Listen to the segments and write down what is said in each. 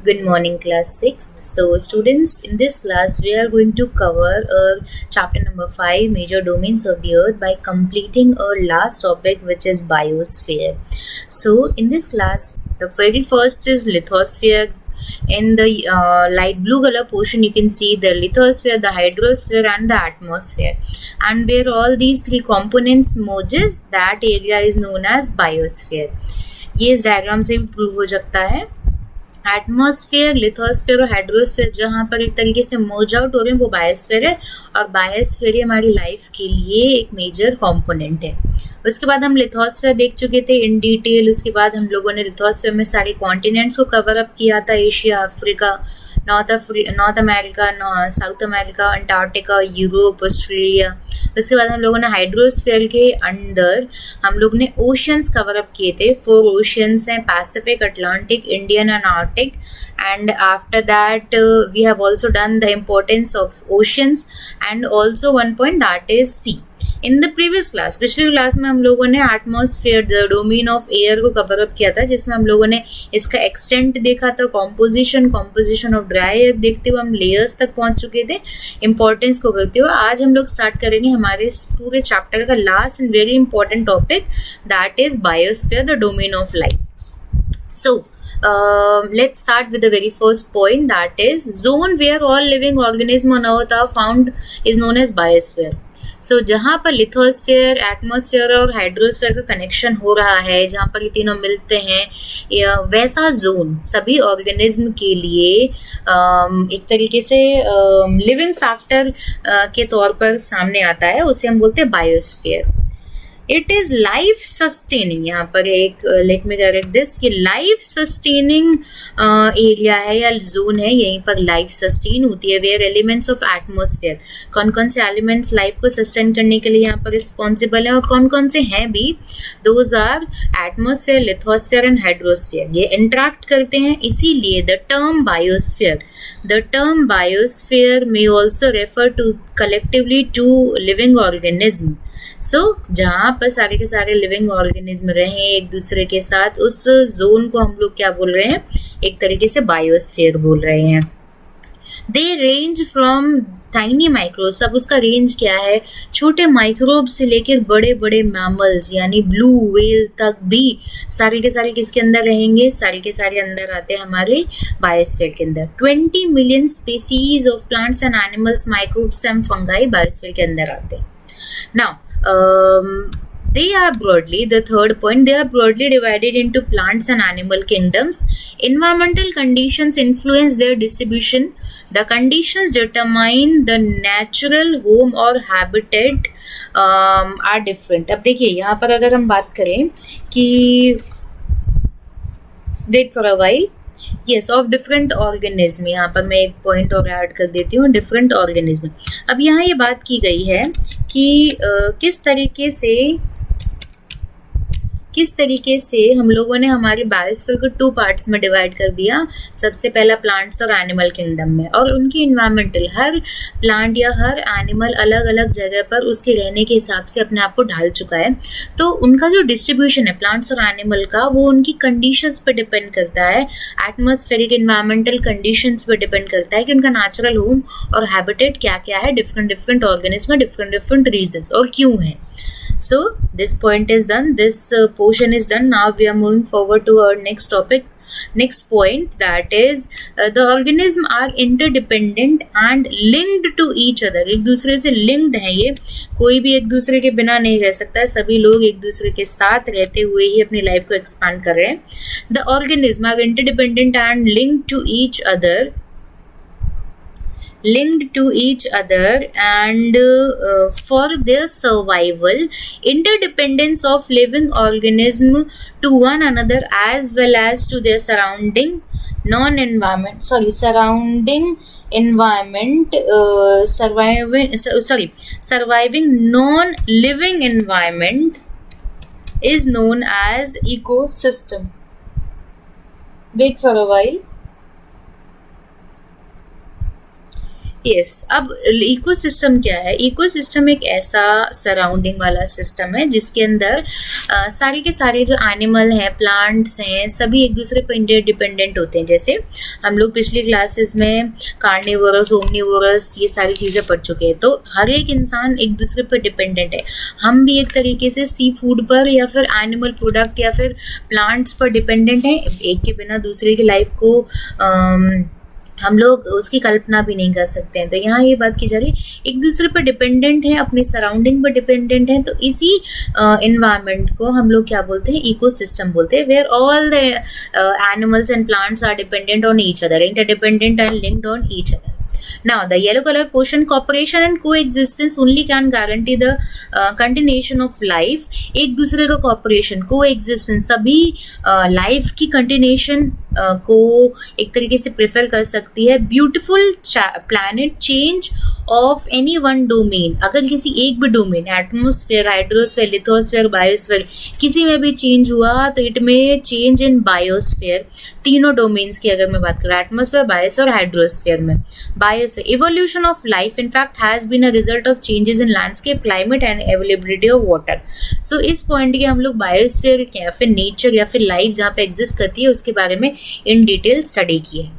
Good morning, class 6th. So, students, in this class, we are going to cover chapter number 5 major domains of the earth by completing our last topic, which is biosphere. So, in this class, the very first is lithosphere. In the light blue color portion, you can see the lithosphere, the hydrosphere, and the atmosphere. And where all these three components merges, that area is known as biosphere. ये इस diagram से भी prove हो सकता है. Atmosphere, lithosphere और hydrosphere जहाँ पर एक तरीके से मर्ज आउट हो रहे हैं वो बायोस्फेयर है, और बायोस्फेयर ही हमारी लाइफ के लिए एक मेजर कंपोनेंट है. उसके बाद हम लिथोस्फेयर देख चुके थे इन डिटेल. उसके बाद हम लोगों ने लिथोस्फेयर में सारे कॉन्टिनेंट्स को कवर अप किया था. Asia, Africa, north America, south America, Antarctica, Europe, Australia. उसके बाद हम लोगों ने हाइड्रोस्फेयर के अंदर हम लोग ने ओशंस कवर अप किए थे. 4 ओशंस हैं, Pacific, Atlantic, Indian and Arctic. And after that we have also done the importance of oceans and also one point that is sea. In the previous class, पिछली class में हम लोगों ने atmosphere, the domain of air को cover up किया था, जिसमें हम लोगों ने इसका एक्सटेंट देखा था, कॉम्पोजिशन ऑफ ड्राई एयर देखते हुए हम लेयर्स तक पहुंच चुके थे. इंपॉर्टेंस को करते हुए आज हम लोग स्टार्ट करेंगे हमारे इस पूरे चैप्टर का last and very important topic, that is biosphere, the domain of life. So, let's start with the very first point, that is zone where all living organisms on earth are found is known as biosphere. So, जहाँ पर lithosphere, atmosphere और hydrosphere का connection हो रहा है, जहाँ पर ये तीनों मिलते हैं, वैसा जोन सभी ऑर्गेनिज्म के लिए एक तरीके से लिविंग फैक्टर के तौर पर सामने आता है. उसे हम बोलते हैं biosphere. It is life sustaining, यहाँ पर एक लेट मी करेक्ट दिस, ये लाइफ सस्टेनिंग एरिया है या जोन है, यहीं पर लाइफ सस्टेन होती है. वेयर एलिमेंट्स ऑफ एटमॉस्फेयर, कौन कौन से एलिमेंट्स लाइफ को सस्टेन करने के लिए यहाँ पर रिस्पॉन्सिबल हैं और कौन कौन से हैं भी, those are atmosphere, lithosphere and hydrosphere. ये इंटरेक्ट करते हैं, इसीलिए the term biosphere may also refer to collectively to living organism. So जहाँ पर सारे के सारे लिविंग ऑर्गेनिज्म रहें एक दूसरे के साथ, उस जोन को हम लोग क्या बोल रहे हैं, एक तरीके से बायोस्फीयर बोल रहे हैं. दे रेंज फ्रॉम टाइनी माइक्रोब्स. अब उसका रेंज क्या है, छोटे माइक्रोब से लेकर बड़े बड़े मैमल्स यानी ब्लू व्हेल तक भी सारे के सारे किसके अंदर रहेंगे, सारे के सारे अंदर आते हैं हमारे बायोस्फीयर के अंदर. 20 million species of plants and animals, microbes and fungi biosphere के अंदर आते हैं. Now they are broadly, the third point, they are broadly divided into plants and animal kingdoms. Environmental conditions influence their distribution. The conditions determine the natural home or habitat are different. अब देखिए यहाँ पर अगर हम बात करें कि wait for a while, yes, of different organism, यहाँ पर मैं एक पॉइंट और ऐड कर देती हूँ, डिफरेंट ऑर्गेनिज्म. अब यहाँ ये बात की गई है कि किस तरीके से हम लोगों ने हमारे बायोस्फीयर को 2 पार्ट्स में डिवाइड कर दिया. सबसे पहला प्लांट्स और एनिमल किंगडम में, और उनकी इन्वायरमेंटल, हर प्लांट या हर एनिमल अलग अलग जगह पर उसके रहने के हिसाब से अपने आप को ढाल चुका है. तो उनका जो डिस्ट्रीब्यूशन है प्लांट्स और एनिमल का, वो उनकी कंडीशंस पर डिपेंड करता है, एटमॉस्फेरिक इन्वायरमेंटल कंडीशंस पर डिपेंड करता है कि उनका नेचुरल होम और हैबिटेट क्या क्या है डिफरेंट ऑर्गेनिज्म, डिफरेंट रीजंस, और क्यों है. So this point is done, this portion is done. Now we are moving forward to our next topic, next point, that is the organism are interdependent and linked to each other. एक दूसरे से linked है, ये कोई भी एक दूसरे के बिना नहीं रह सकता है, सभी लोग एक दूसरे के साथ रहते हुए ही अपनी लाइफ को एक्सपांड कर रहे हैं. The organism are interdependent and linked to each other and for their survival, interdependence of living organism to one another as well as to their surrounding environment, surviving non-living environment is known as ecosystem. Wait for a while. Yes अब ecosystem क्या है? Ecosystem एक ऐसा surrounding वाला system है जिसके अंदर सारे के सारे जो एनिमल हैं, प्लांट्स हैं, सभी एक दूसरे पर इंटरडिपेंडेंट होते हैं। जैसे हम लोग पिछली क्लासेस में कार्निवोरस, ओमनिवोरस ये सारी चीज़ें पढ़ चुके हैं। तो हर एक इंसान एक दूसरे पर डिपेंडेंट है। हम भी एक तरीके से सी फूड पर या फिर एनिमल प्रोडक्ट या फिर प्लांट्स पर डिपेंडेंट हैं। एक के बिना दूसरे की लाइफ को हम लोग उसकी कल्पना भी नहीं कर सकते हैं। तो यहाँ ये बात की जा रही एक दूसरे पर डिपेंडेंट है, अपनी सराउंडिंग पर डिपेंडेंट है। तो इसी इन्वायरमेंट को हम लोग क्या बोलते हैं? इकोसिस्टम बोलते हैं, where all the animals and plants are dependent on each other, interdependent and linked on each other. Now, the yellow color portion, cooperation and coexistence only can guarantee the continuation of life. एक दूसरे का cooperation, coexistence तभी life की continuation को एक तरीके से prefer कर सकती है। Beautiful planet change of any one domain, अगर किसी एक भी domain, atmosphere, hydrosphere, lithosphere, biosphere, किसी में भी चेंज हुआ तो इट में चेंज इन बायोस्फेयर। तीनों डोमेन्स की अगर मैं बात करूँ, एटमोसफेयर, बायोस्फेयर, हाइड्रोस्फेयर में biosphere, evolution of life in fact has been a result of changes in landscape, climate and availability of water. So इस पॉइंट के हम लोग बायोस्फेयर या फिर नेचर या फिर लाइफ जहाँ पे एग्जिस्ट करती है उसके बारे में इन डिटेल स्टडी की है।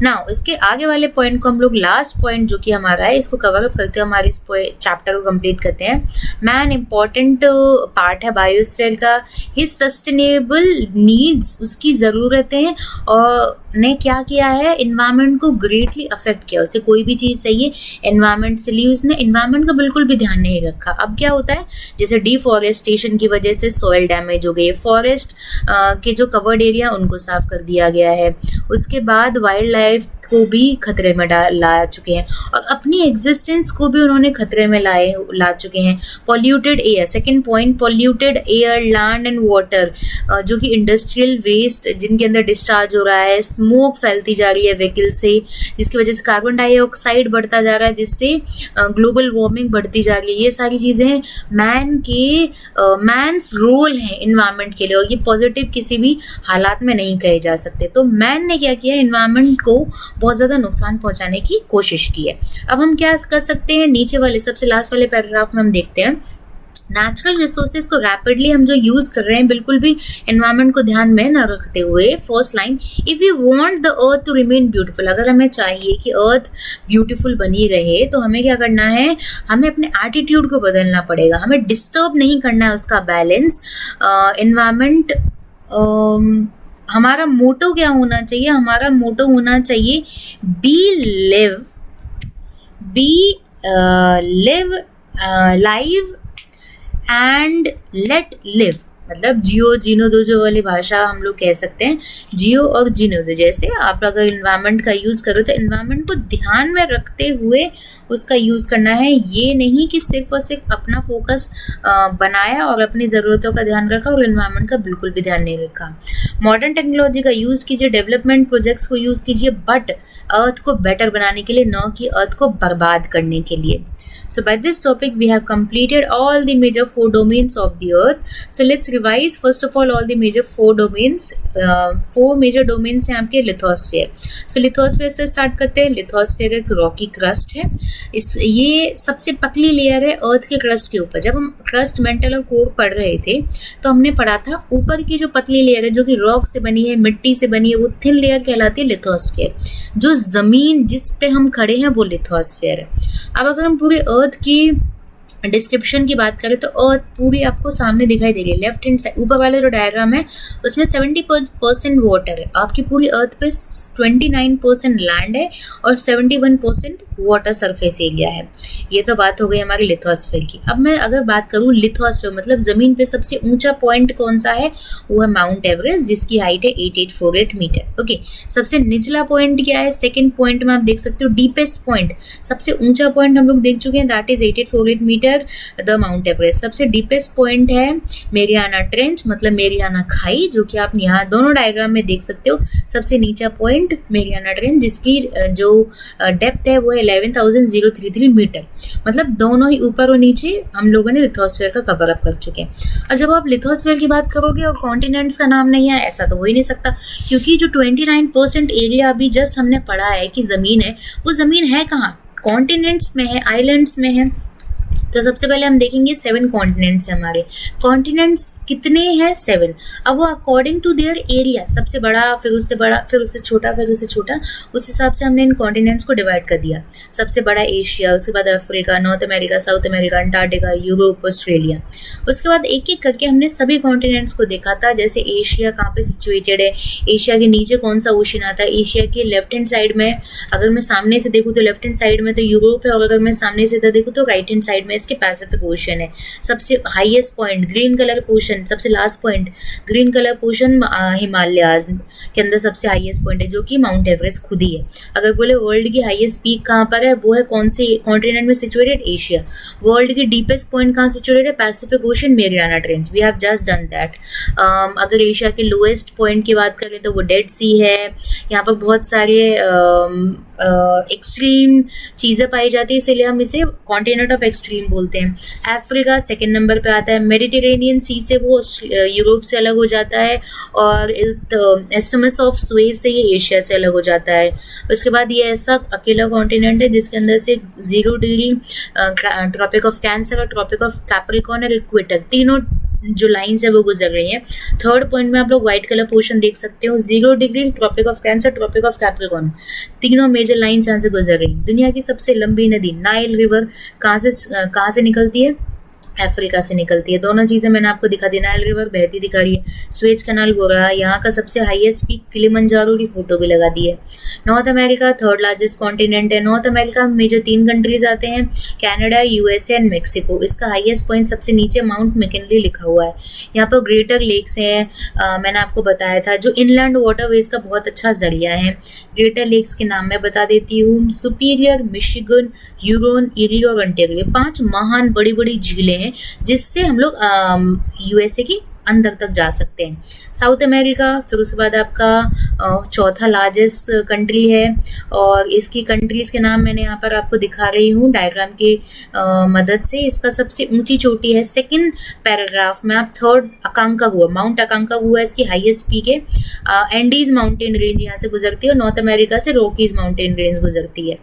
नाउ इसके आगे वाले पॉइंट को हम लोग लास्ट पॉइंट जो कि हमारा है इसको कवर अप करते हैं, हमारे इस चैप्टर को कंप्लीट करते हैं। मैन इम्पॉर्टेंट पार्ट है बायोस्फीयर का। हिज सस्टेनेबल नीड्स, उसकी ज़रूरतें और ने क्या किया है, इन्वायरमेंट को ग्रेटली अफेक्ट किया। उसे कोई भी चीज़ चाहिए इन्वायरमेंट से ली, उसने इन्वायरमेंट का बिल्कुल भी ध्यान नहीं रखा। अब क्या होता है, जैसे डिफॉरेस्टेशन की वजह से सॉइल डैमेज हो गई है, फॉरेस्ट के जो कवर्ड एरिया उनको साफ कर दिया गया है, उसके बाद वाइल्ड लाइफ को भी खतरे में ला चुके हैं और अपनी एग्जिस्टेंस को भी उन्होंने खतरे में ला चुके हैं। Polluted air, second point, polluted air, land and water, जो कि इंडस्ट्रियल वेस्ट जिनके अंदर डिस्चार्ज हो रहा है, स्मोक फैलती जा रही है व्हीकल से, जिसकी वजह से कार्बन डाइऑक्साइड बढ़ता जा रहा है, जिससे ग्लोबल वार्मिंग बढ़ती जा रही है। ये सारी चीज़ें मैन्स रोल है इन्वायरमेंट के लिए और ये पॉजिटिव किसी भी हालात में नहीं कहे जा सकते। तो मैन ने क्या किया, इन्वायरमेंट को बहुत ज़्यादा नुकसान पहुंचाने की कोशिश की है। अब हम क्या कर सकते हैं, नीचे वाले सबसे लास्ट वाले पैराग्राफ में हम देखते हैं, नेचुरल रिसोर्सेज को रैपिडली हम जो यूज़ कर रहे हैं बिल्कुल भी एनवायरनमेंट को ध्यान में न रखते हुए। First line, if you want the earth to remain beautiful, अगर हमें चाहिए कि अर्थ ब्यूटीफुल बनी रहे तो हमें क्या करना है, हमें अपने एटीट्यूड को बदलना पड़ेगा, हमें डिस्टर्ब नहीं करना है उसका बैलेंस। एनवायरनमेंट हमारा मोटो क्या होना चाहिए, हमारा मोटो होना चाहिए be live live and let live, मतलब जियो जीनो दो जो वाली भाषा हम लोग कह सकते हैं, जियो और जीनो दो। जैसे आप अगर इन्वायरमेंट का यूज़ करो तो इन्वायरमेंट को ध्यान में रखते हुए उसका यूज़ करना है, ये नहीं कि सिर्फ और सिर्फ अपना फोकस बनाया और अपनी ज़रूरतों का ध्यान रखा और इन्वायरमेंट का बिल्कुल भी ध्यान नहीं रखा। मॉडर्न टेक्नोलॉजी का यूज़ कीजिए, डेवलपमेंट प्रोजेक्ट्स को यूज़ कीजिए, बट अर्थ को बेटर बनाने के लिए, न कि अर्थ को बर्बाद करने के लिए। So by this topic we have completed all the major 4 domains of the earth. So let's revise first of all the major 4 domains. 4 major domains हैं आपके लिथोस्फीयर। So लिथोस्फीयर से स्टार्ट करते हैं। लिथोस्फीयर एक रॉकी क्रस्ट है, ये सबसे पतली लेयर है अर्थ के क्रस्ट के ऊपर। जब हम क्रस्ट, मेंटल और कोर पढ़ रहे थे तो हमने पढ़ा था ऊपर की जो पतली लेयर है जो कि रॉक से बनी है, मिट्टी से बनी है, वो थिन लेयर कहलाती है लिथोस्फीयर। जो ज़मीन जिस पे हम खड़े हैं वो लिथोस्फीयर है। अब अगर हम पूरे अर्थ की डिस्क्रिप्शन की बात करें तो अर्थ पूरी आपको सामने दिखाई दे रही है। लेफ्ट हैंड साइड ऊपर वाला जो डायग्राम है उसमें 70% वाटर है। आपकी पूरी अर्थ पे 29% लैंड है और 71% वाटर सरफेस एरिया है। ये तो बात हो गई हमारी लिथोस्फीयर की। अब मैं अगर बात करूँ लिथोस्फीयर मतलब ज़मीन पे सबसे ऊंचा पॉइंट कौन सा है, वो है माउंट एवरेस्ट, जिसकी हाइट है 8848 मीटर। ओके, सबसे निचला पॉइंट क्या है, सेकेंड पॉइंट में आप देख सकते हो डीपेस्ट पॉइंट, सबसे ऊंचा पॉइंट हम लोग देख चुके हैं, that is 8848 metre the mount Everest. सबसे डीपेस्ट पॉइंट है मेरियाना ट्रेंच मतलब मेरियाना खाई, जो कि आप यहाँ दोनों डायग्राम में देख सकते हो। सबसे नीचा पॉइंट मेरियाना ट्रेंच जिसकी जो डेप्थ है वो है 11,033 मीटर, मतलब दोनों ही ऊपर और नीचे हम लोगों ने लिथोस्फीयर का कवर अप कर चुके हैं। अब जब आप लिथोस्फीयर की बात करोगे और कॉन्टिनेंट्स का नाम नहीं है, ऐसा तो हो ही नहीं सकता, क्योंकि जो 29% एरिया अभी जस्ट हमने पढ़ा है कि ज़मीन है, वो ज़मीन है कहाँ? कॉन्टिनेंट्स में है, आइलैंड्स में है। तो सबसे पहले हम देखेंगे 7 कॉन्टिनेंट्स हैं हमारे। कॉन्टिनेंट्स कितने हैं? 7। अब वो अकॉर्डिंग टू देयर एरिया, सबसे बड़ा, फिर उससे बड़ा, फिर उससे छोटा, फिर उससे छोटा, उस हिसाब से हमने इन कॉन्टिनेंट्स को डिवाइड कर दिया। सबसे बड़ा एशिया, उसके बाद Africa, north America, south America, Antarctica, Europe, Australia. उसके बाद एक एक करके हमने सभी कॉन्टिनेंट्स को देखा था। जैसे एशिया कहाँ पे सिचुएटेड है, एशिया के नीचे कौन सा ओशन आता है, एशिया के लेफ्ट हैंड साइड में, अगर मैं सामने से देखूँ तो लेफ्ट हैंड साइड में तो यूरोप है, और अगर मैं सामने से इधर देखूँ तो राइट हैंड साइड में इसके पैसिफिक ओशन है। सबसे highest point green colour portion, सबसे last point green colour portion Himalayas के अंदर सबसे हाईएस्ट पॉइंट है, जो कि माउंट एवरेस्ट खुद ही है। अगर बोले वर्ल्ड की हाईएस्ट पीक कहाँ पर है, वो है कौन से कॉन्टिनेंट में सिचुएटेड? एशिया। वर्ल्ड की डीपेस्ट पॉइंट कहाँ सिचुएटेड है? Pacific ocean, Mariana trench. We have just done that. अगर एशिया के लोएस्ट पॉइंट की बात करें तो वो डेड सी है। यहाँ पर बहुत सारे एक्सट्रीम चीज़ें पाई जाती है, इसलिए हम इसे कॉन्टिनेंट ऑफ एक्सट्रीम बोलते हैं। अफ्रीका सेकंड नंबर पे आता है। मेडिटेरेनियन सी से वो यूरोप से अलग हो जाता है, और एस्टमस ऑफ सुएज से ये एशिया से अलग हो जाता है। उसके बाद ये ऐसा अकेला कॉन्टिनेंट है जिसके अंदर से 0 डिग्री ट्रॉपिक ऑफ कैंसर और ट्रॉपिक ऑफ कैप्रिकॉर्न और इक्वेटर, तीनों जो लाइन्स है वो गुजर रही हैं। थर्ड पॉइंट में आप लोग व्हाइट कलर पोर्शन देख सकते हो, 0 degree, Tropic of Cancer, Tropic of Capricorn, तीनों मेजर लाइन्स यहाँ से गुजर रही। दुनिया की सबसे लंबी नदी नाइल रिवर कहाँ से निकलती है? अफ्रीका से निकलती है। दोनों चीज़ें मैंने आपको दिखा दी। नाइल रिवर बहती दिखा रही है, स्वेज कनाल हो रहा है, यहाँ का सबसे हाईएस्ट पीक किलिमंजारो की फोटो भी लगा दी है। North America third largest continent है। नॉर्थ अमेरिका में मेजर 3 कंट्रीज आते हैं, कनाडा, यूएसए एंड मेक्सिको। इसका हाईएस्ट पॉइंट सबसे नीचे माउंट मैकिनली लिखा हुआ है। यहाँ पर ग्रेटर लेक्स हैं, मैंने आपको बताया था, जो इनलैंड वाटरवेज का बहुत अच्छा जरिया है। ग्रेटर लेक्स के नाम मैं बता देती हूँ, सुपीरियर, मिशिगन, ह्यूरोन, इरी और ओंटारियो। 5 महान बड़ी बड़ी झीलें हैं जिससे हम लोग यूएसए की अंदर तक जा सकते हैं। साउथ अमेरिका फिर उसके बाद आपका चौथा लार्जेस्ट कंट्री है, और इसकी कंट्रीज़ के नाम मैंने यहाँ पर आपको दिखा रही हूँ डायग्राम की मदद से। इसका सबसे ऊंची चोटी है, सेकंड पैराग्राफ में आप थर्ड अकांकागुआ, माउंट अकांकागुआ इसकी हाईएस्ट पीक है। एंडीज माउंटेन रेंज यहाँ से गुजरती है, और नॉर्थ अमेरिका से रॉकीज माउंटेन रेंज गुजरती है।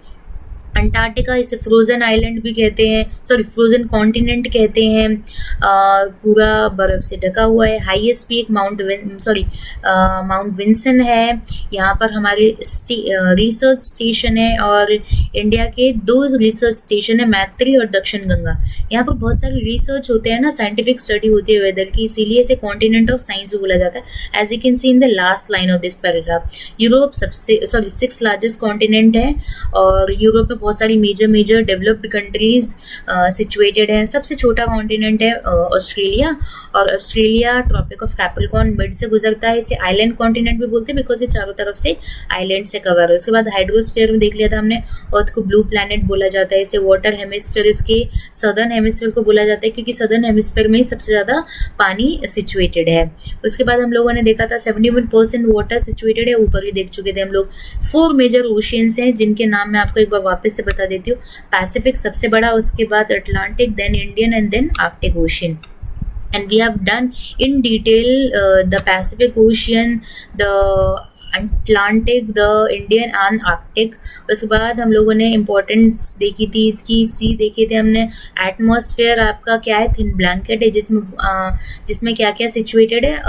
अंटार्कटिका इसे फ्रोजन आइलैंड भी कहते हैं, सॉरी फ्रोजन कॉन्टिनेंट कहते हैं, पूरा बर्फ से ढका हुआ है। हाईएस्ट पीक माउंट विंसन है। यहाँ पर हमारे रिसर्च स्टेशन है, और इंडिया के 2 रिसर्च स्टेशन है, मैत्री और दक्षिण गंगा। यहाँ पर बहुत सारे रिसर्च होते हैं ना, साइंटिफिक स्टडी होती है वेदर की, इसीलिए इसे कॉन्टिनेंट ऑफ साइंस भी बोला जाता है। As you can see in the last line of this paragraph, Europe 6th largest continent है, और यूरोप में बहुत सारी मेजर डेवलप्ड कंट्रीज सिचुएटेड हैं। सबसे छोटा कॉन्टिनेंट है ऑस्ट्रेलिया, और Australia Tropic of Capricorn mid से गुजरता है। इसे आइलैंड कॉन्टिनेंट भी बोलते हैं, बिकॉज ये चारों तरफ से आइलैंड से कवर है। उसके बाद हाइड्रोस्फीयर में देख लिया था हमने, अर्थ को ब्लू प्लैनेट बोला जाता है। इसे वाटर हेमिस्फीयर, इसके सदर्न हेमिस्फीयर को बोला जाता है, क्योंकि सदर्न हेमिस्फीयर में ही सबसे ज़्यादा पानी सिचुएटेड है। उसके बाद हम लोगों ने देखा था 71% वाटर सिचुएटेड है, ऊपर ही देख चुके थे हम लोग। 4 मेजर ओशियंस हैं, जिनके नाम मैं आपको एक बार वापस से बता देती हूँ। पैसिफिक सबसे बड़ा, उसके बाद Atlantic, then Indian and then Arctic ocean. And we have done in detail the Pacific Ocean, the Atlantic, the Indian and Arctic. उसके बाद हम लोगों ने इम्पोर्टेंस देखी थी इसकी, सी देखे थे हमने। एटमॉस्फेयर आपका क्या है? थिन ब्लैंकेट है, जिसमें क्या क्या सिचुएटेड है।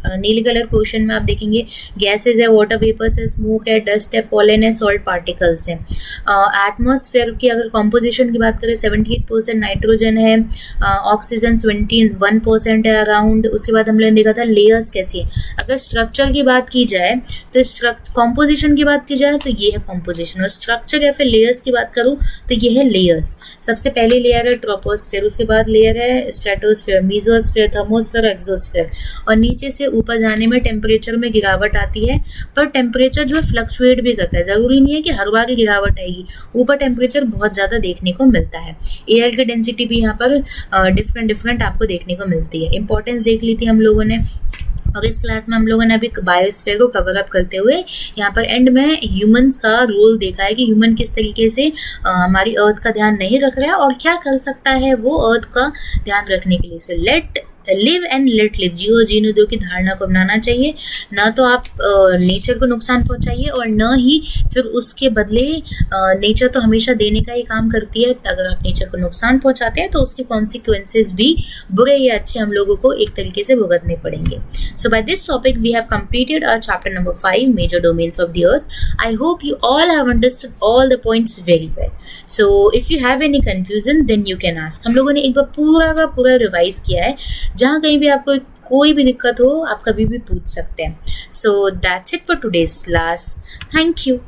नीले कलर पोर्शन में आप देखेंगे गैसेज है, वाटर वेपर्स है, स्मोक है, डस्ट है, पॉलन है, सॉल्ट पार्टिकल्स है। एटमॉस्फेयर की अगर कॉम्पोजिशन की बात करें, 78% नाइट्रोजन है, ऑक्सीजन 21% है अराउंड। उसके बाद हम लोगों ने देखा था लेयर्स कैसी है। अगर स्ट्रक्चर की बात की जाए तो कॉम्पोजिशन की बात की जाए तो ये है कॉम्पोजिशन, और स्ट्रक्चर या फिर लेयर्स की बात करूँ तो ये है लेयर्स। सबसे पहले लेयर है ट्रोपोस्फेयर, उसके बाद लेयर है स्ट्रेटोस्फेयर, मीजोस्फेयर, थर्मोस्फेयर, एक्सोस्फेयर, और नीचे से ऊपर जाने में टेम्परेचर में गिरावट आती है। पर टेम्परेचर जो है फ्लक्चुएट भी करता है, ज़रूरी नहीं है कि हर बार गिरावट आएगी। ऊपर टेम्परेचर बहुत ज़्यादा देखने को मिलता है। एयर की डेंसिटी भी यहाँ पर डिफरेंट आपको देखने को मिलती है। इंपॉर्टेंस देख ली थी हम लोगों ने। और इस क्लास में हम लोगों ने अभी बायोस्फीयर को कवर अप करते हुए यहाँ पर एंड में ह्यूमंस का रोल देखा है कि ह्यूमन किस तरीके से हमारी अर्थ का ध्यान नहीं रख रहा है और क्या कर सकता है वो अर्थ का ध्यान रखने के लिए। So let live and let live, जियो जीने दो की धारणा को अपनाना चाहिए। ना तो आप नेचर को नुकसान पहुंचाइए और न ही फिर उसके बदले नेचर तो हमेशा देने का ही काम करती है। अगर आप नेचर को नुकसान पहुंचाते हैं तो उसके कॉन्सिक्वेंसेज भी बुरे या अच्छे हम लोगों को एक तरीके से भुगतने पड़ेंगे। So by this topic we have completed our chapter number 5 major domains of the earth. I hope you all have understood all the points very well. So if you have any confusion then you can ask. हम लोगों ने एक बार पूरा का पूरा revise किया है, जहाँ कहीं भी आपको कोई भी दिक्कत हो आप कभी भी पूछ सकते हैं। So that's it for today's class. Thank you.